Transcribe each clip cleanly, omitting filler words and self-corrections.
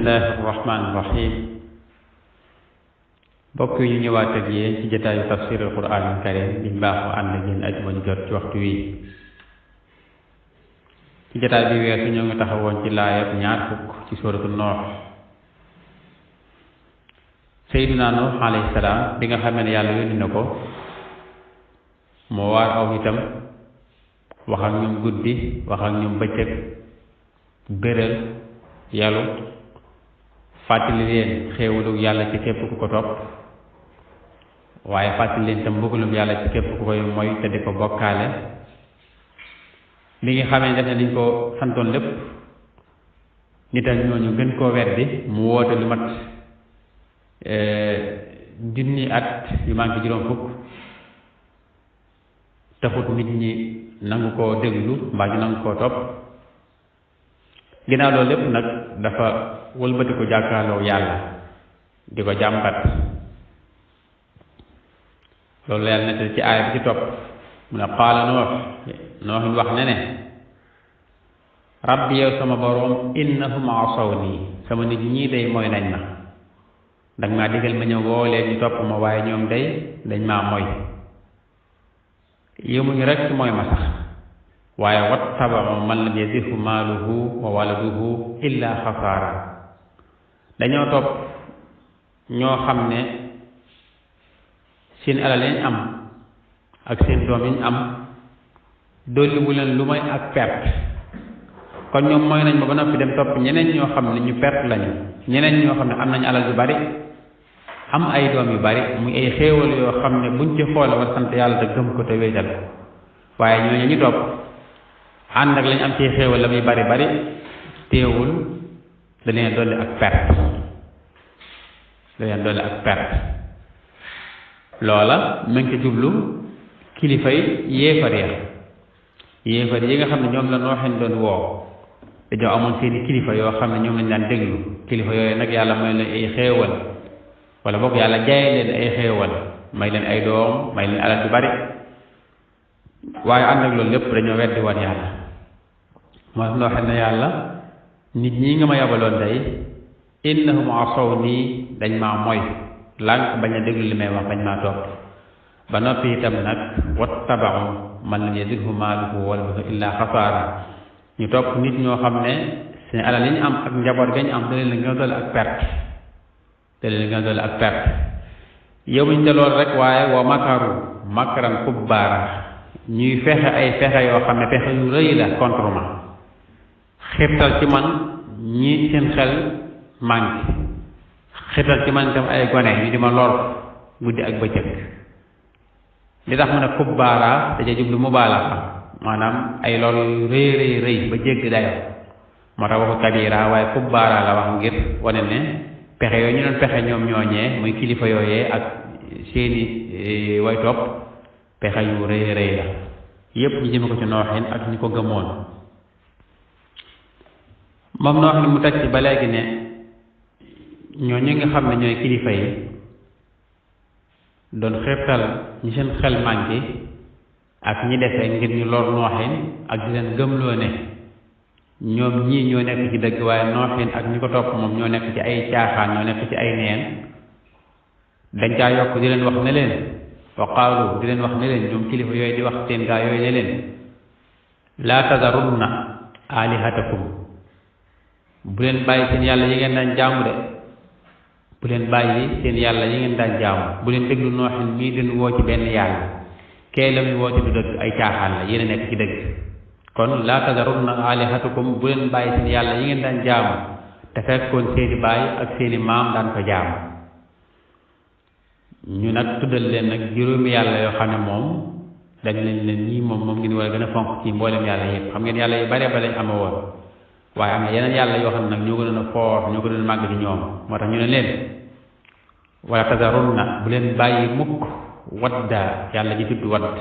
bismillahi rahmaani rahim bokk yi ñu ñëwaat ak yéen ci jotaayu tafsirul quraanil karim biñ baaxoo ànd ak yéen ajuma ñu jot ci waxtu wi ci jotaay bi weesu ñoo ngi taxawoon ci laayab ñaar fukk ci suuratu Nuux. Seydina Nuux alayhi salaam bi nga xamee ne yàlla yónni na ko moo waar aw itam wax ak ñoom guddi wax ak ñoom bëccëg béral yàllu fàttali leen xéewalu yàlla ci képp ku ko topp waaye fàttali leen tam mbugalum yàlla ci képp ku koy moy te di ko bokkaale li nga xamee ne def ne liñ ko santoon lépp nit ak ñooñu gën koo weddi mu woote lu mat junni at yu manqué juróom fukk taxut nit ñi nangu koo déglu mbaa ñu nangu koo topp ginnaaw loolu lépp nag dafa wëlbati ko jàkkaarloo yàlla di ko jàmbat loolu la yàlla nettali ci aaya bi ci topp mu ne qaala Noox wax ne rabbi yow sama boroom innahum asawni sama nit ñii day mooy nañ ma danga maa digal ma ñëw woo leen ñu topp ma waaye ñoom day dañ maa mooy yëmuñu rekk mooy ma sax waaye wattaba'u man lam yazidhu maaluhu wa waladuhu illa xasaara dañoo topp ñoo xam ne seen alal yi ñu am ak seen doom yi ñu am dolliwu leen lu may ak perte kon ñoom mooy nañ ma ba noppi dem topp ñeneen ñoo xam ne ñu perte lañu ñeneen ñoo xam ne am nañu alal yu bari am ay doom yu bari muy ay xéewal yoo xam ne buñ ci xoole war sant yàlla te gëm ko te wéetal ko waaye ñooñu ñu topp ànd ak lañ am ci xéewal la muy bari bari teewul da leen dolli ak perte loola mu ngi ko jublu kilifa yi yéefar yi nga xam ne ñoom la Nooxin doon woo dañoo amoon seeni kilifa yoo xam ne ñoom lañ daan déglu kilifa yooyu nag yàlla may leen ay xéewal wala boog yàlla jaay leen ay xéewal may leen ay doom may leen alal yu bari waaye ànd ak loolu lépp dañoo weddi woon yàlla moo tax Noox ne yàlla nit ñi nga ma yabaloon day innahum asawni dañ maa moy lànk bañ a déglu li may wax bañ maa topp ba noppi itam nag wattaba'u man lam yazidhu maaluhu wa waladuhu illa xasaara ñu topp nit ñoo xam ne seen alal yi ñu am ak njaboot ga ñu am da leen gën a dolli ak perte yowuñ te loolu rek waaye wa makaru makran kubbaara ñuy fexe ay fexe yoo xam ne fexe yu rëy la contre ma xirtal ci man ñi seen xel manqué xirtal ci man itam ay gone ñu di ma lor guddi ak bëccëg li tax mu ne kubbaara daja jublu mubaalaxa maanaam ay lor yu rëy ba jégg dayo moo tax waxu kabira waaye kubbaara la wax ngir wane ne pexe yooyu ñu doon pexe ñoom ñooñee muy kilifa yooyee ak seeni way topp pexe yu rëy la yépp ñu jëme ko ci Nooxin ak ñu ko gëmoon moom Nooxin mu teg ci ba léegi ne ñoo ñi nga xam ne ñooy kilifa yi doon xeetal ñi seen xel manqué ak ñi defee ngir ñu lor Nooxin ak di leen gëmloo ne ñoom ñii ñoo nekk ci dëgg waaye Nooxin ak ñi ko topp moom ñoo nekk ci ay caaxaan ñoo nekk ci ay neen dañ caa yokk di leen wax ne leen wa qaalu di leen wax ne leen ñoom kilifa yooyu di wax seen gaa yooyu ne leen laa tazarunna alihatakum bu leen bàyyi seen yàlla yi ngeen daan jaamu de bu leen bàyyi seen yàlla yi ngeen daan jaamu bu leen déglu Nooxin mii den woo ci benn yàlla kee la muy woote du dëgg ay caaxaan la yéen a nekk ci dëgg kon laa tazarunna alihatakum bu leen bàyyi seen yàlla yi ngeen daan jaamu te fekkoon seeni baay ak seeni maam daan ko jaamu ñu nag tuddal leen nag juróomi yàlla yoo xam ne moom dañ leen ñii moom ngeen war a gën a fonk ci mboolem yàlla yëpp xam ngeen yàlla yu bare ba lañ ama woon waaye am na yeneen yàlla yoo xam ne nag ñoo gënoon a foor ñoo gënoon a màgg ci ñoom moo tax ñu ne leen wala tazarunna bu leen bàyyi mukk wadda yàlla ji tudd wadd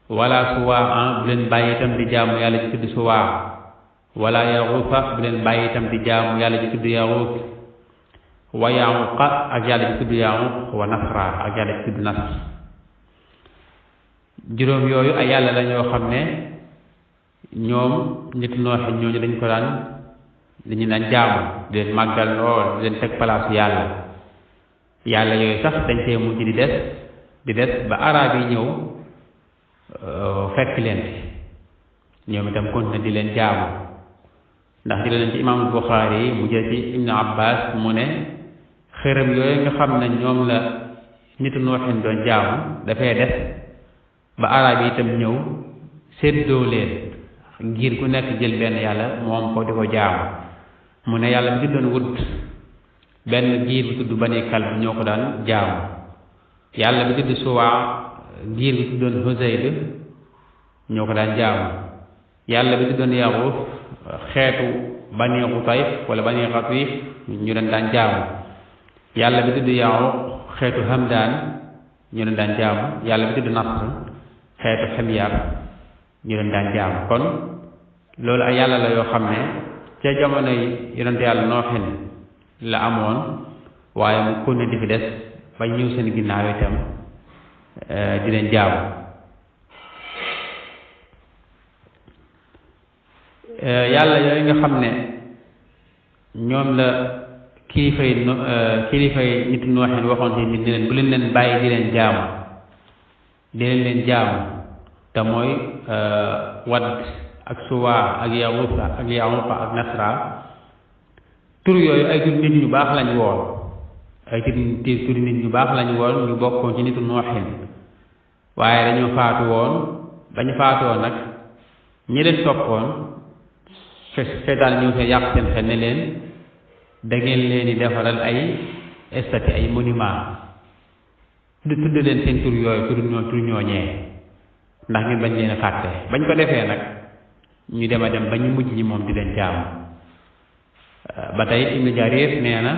wala suwaa bu leen bàyyi itam di jaamu yàlla ji tudd suwaa wala yaxuusa bu leen bàyyi itam di jaamu yàlla ji tudd yaxuus wa yaquqa ak yàlla ji tudd yaquq wa nasra ak yàlla ji tudd nasr juróom yooyu ay yàlla la ñoo xam ne ñoom nit Noox ñooñu dañ ko daan li ñu daan jaamu di leen màggal lool di leen teg place yàlla yooyu sax dañ cee mujj di des ba arab yi ñëw fekk leen fi ñoom itam continué di leen jaamu ndax di leen ci imaamul Buxaari yi mu jël ci Ibnu Abbas mu ne xërëm yooyu nga xam ne ñoom la nitu Nuuhin doon jaamu dafay des ba arab yi itam ñëw séddoo leen ngir ku nekk jël benn yàlla moom ko di ko jaamu mu ne yàlla bi tuddoon Wud benn giir bi tudd Bani Kalb ñoo ko daan jaamu yàlla bi tudd Suwaa giir bi tuddoon Huzayd ñoo ko daan jaamu yàlla bi tuddoon Yaxuus xeetu Bani Xutayf wala Bani Xatiif ñu leen daan jaamu yàlla bi tudd Yaxuuq xeetu Hamdaan ñu leen daan jaamu yàlla bi tudd Nasr xeetu Ximyar ñu leen daan jaamu kon loolu ay yàlla la yoo xam ne ca jamono yi yonent yàlla Nooxin la amoon waaye mu continué di fi des ba ñëw seen ginnaaw itam di leen jaamu yàlla yooyu nga xam ne ñoom la kilifay nit Nooxin waxoon ci nit ñi leen bu leen bàyyi di leen jaamu di leen jaamu te mooy Wadd ak Suwaa ak Yaxuus ak Yaxuuq ak Nasra tur yooyu ay tur nit ñu baax lañ woon tur nit ñu baax lañ woon ñu bokkoon ci nitu Nooxin waaye dañoo faatu woon dañu faatoo nag ñi leen toppoon seytaan ñëw see yàq seen xel ne leen da ngeen leen di defaral ay statue ay monument tudd leen seen tur yooyu tur ñooñee ndax ngeen bañ leen a fàtte bañ ko defee nag ñu dem a dem ba ñu mujj ñi moom di leen jaamu ba tey Ibnu Jarir nee na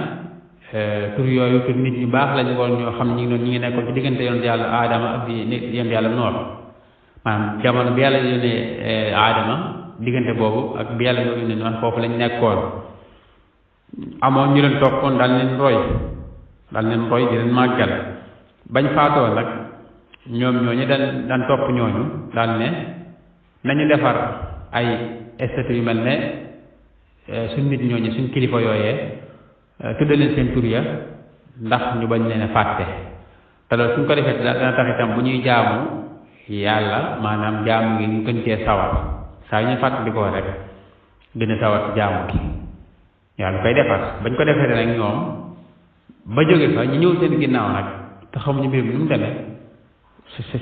tur yooyu tur nit ñu baax lañu woon ñoo xam ñi ngi nekkoon ci diggante yonent yàlla Aadama ak yonent yàlla Noox maanaam jamono bi yàlla yónnee Aadama diggante boobu ak bi yàlla yónnee Noox foofu lañ nekkoon amoon ñu leen toppoon daal leen roy di leen màggal bañ faatoo nag ñoom ñooñu daan topp ñooñu daal ne nañu defar ay statue yu mel ne suñ nit ñooñu suñ kilifa yooyee tudda leen seen tur ya ndax ñu bañ leen a fàtte te loolu suñ ko defee dana tax itam bu ñuy jaamu yàlla maanaam jaamu gi ñu gën cee sawar saa yu ñu fàttalikoo rek gën a sawar ci jaamu gi yàlla koy defar bañ ko defee nag ñoom ba jóge fa ñu ñëw seen ginnaaw nag te xamuñu mbir mi nu mu demee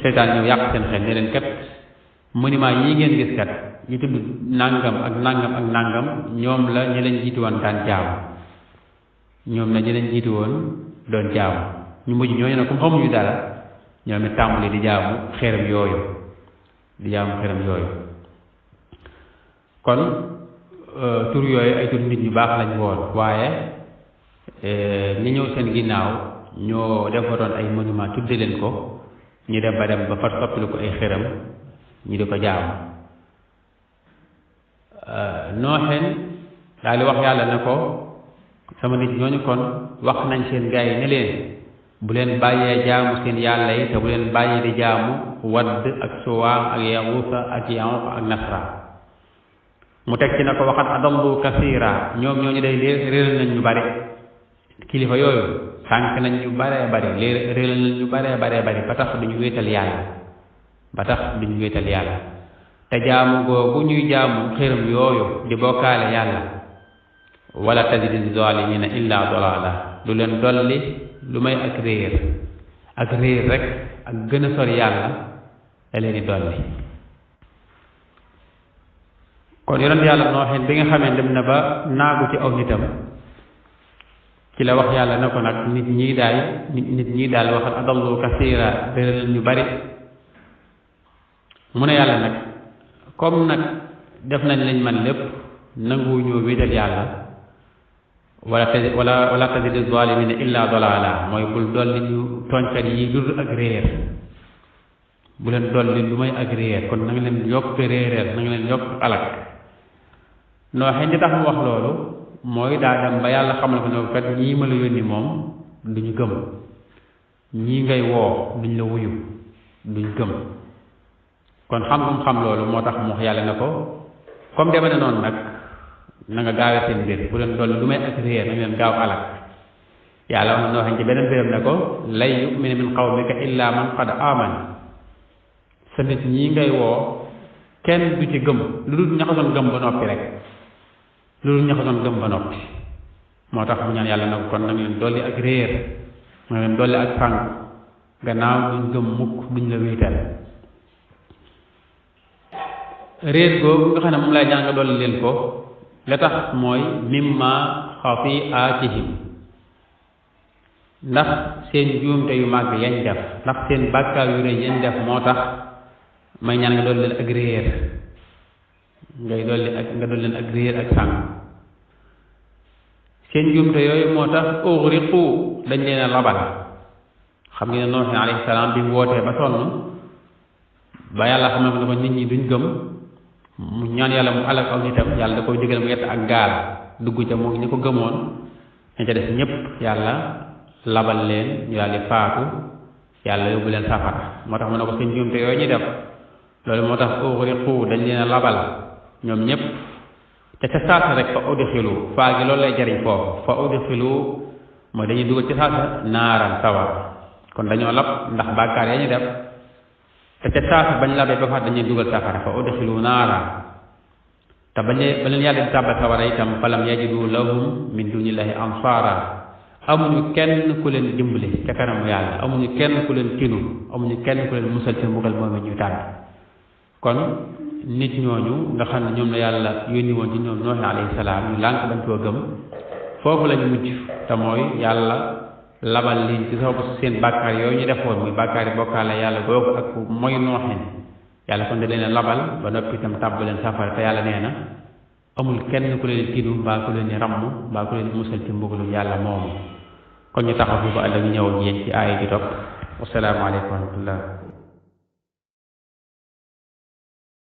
seytaan ñëw yàq seen xel ne leen kat monument yii ngeen gis kat ñu tudd nangam ak nangam ñoom la ñi leen jiitu woon daan jaamu doon jaamu ñu mujj ñooñu nag comme xamuñu dara ñoom it tàmbali di jaamu xeeram yooyu kon tur yooyu ay tur nit ñu baax lañ woon waaye ñi ñëw seen ginnaaw ñoo defaroon ay monument tudde leen ko ñu dem ba far soppilu ko ay xeeram ñu di ko jaamu Nooxin daal di wax yàlla ne ko sama nit ñooñu kon wax nañ seen gaa yi ne leen bu leen bàyyee jaamu seen yàlla yi te bu leen bàyyi di jaamu Wadd ak Suwaa ak Yaxuus ak Yaxuuq ak Nasra mu teg ci na ko waxat adallu kasiira ñoom ñooñu day réeral nañ ñu bari kilifa yooyu sànq nañ ñu baree bari réeral nañ ñu baree bari ba tax duñu wéetal yàlla te jaamu googu ñuy jaamu xërëm yooyu di bokkaale yàlla wala tazidi zalimina illa dalala lu leen dolli lu may ak réer rek ak gën a sori yàlla da leen di dolli kon yonent yàlla Nooxin bi nga xamee dem na ba naagu ci aw nitam ci la wax yàlla ne ko nag nit ñi daal waxal adallu kasiira réeral ñu bari mu ne yàlla nag comme nag def nañ lañ man lépp nangu ñoo wéetal yàlla wala tazidi zalimina illa dalala mooy bul dolli ñu tooñkat yi lu ak réer bu leen dolli lu may ak réer kon na nga leen yokk réeréer na nga leen yokk alak Nooxin di tax mu wax loolu mooy daa dem ba yàlla xamal ko ne kat ñii ma la yónni moom duñu gëm ñii ngay woo duñ la wuyu duñ gëm kon xam loolu moo tax mu wax yàlla ne ko comme deme na noonu nag na nga gaawe seen mbir bu leen dolli lu may ak réer na leen gaaw alak yàlla wax na nooxin ci beneen béréb ne ko lay yu'mina min qawmika illa man qad aman sa nit ñi ngay woo kenn du ci gëm lu dul ña ko doon gëm ba noppi rek lu dul ña ko doon gëm ba noppi moo tax mu ñaan yàlla na ko kon na leen dolli ak réer na leen dolli ak sànq gannaaw duñ gëm mukk duñ la wéetal réer googu nga xam ne moom lay ñaan nga dolli leen ko la tax mooy mimma xati'atihim ndax seen juumte yu màgg yañ def ndax seen bàkkaar yu rëy yañ def moo tax may ñaan nga dolli leen ak réer nga dolli leen ak réer ak sànq seen juumte yooyu moo tax ughriqu dañ leen a labal xam ngeen ne Nuux alayhi salaam bi mu wootee ba sonn ba yàlla xamal ne ko nit ñi duñ gëm mu ñaan yàlla mu alal aw nitam yàlla da koy digal mu yett ak gaal dugg ca moom ñi ko gëmoon ña ca def ñépp yàlla labal leen ñu daal di faatu yàlla yóbbu leen safara moo tax mu ne ko seen juumte yooyu ñu def loolu moo tax ughriqu dañ leen a labal ñoom ñépp te ca saasa rek fa udxilu faa gi loolu lay jariñ foofu fa udxilu mooy dañuy dugal ci saasa naaran sawar kon dañoo lab ndax bàkkaar ya ñu def te ca saasa bañ labee ba fa dañuy dugal safara fa udxilu naara te ba leen yàlla di tàbbal sawara itam falam yajidu lahum min dunillahi ansaara amuñu kenn ku leen dimbali ca kanamu yàlla amuñu kenn ku leen tinu amuñu kenn ku leen musal ci mbugal moom ñuy tànn kon nit ñooñu nga xam ne ñoom la yàlla yónni woon ci ñoom Nuux alayhi salaam ñu lànk bañ koo gëm foofu lañu mujj te mooy yàlla labal leen ci sababu seen bàkkaar yooyu ñu defoon muy bàkkaar yi bokkaale yàlla googu ak mooy nooxin yàlla kon da leen a labal ba noppi itam tàbb leen safara te yàlla nee na amul kenn ku leen tinu mbaa ku leen ramm mbaa ku leen musal ci mbugalu yàlla moomu kon ñu taxaw foofu àlla ñu ñëw ak yéen ci aaya ji topp wassalaamu aleykum wa rahmatullah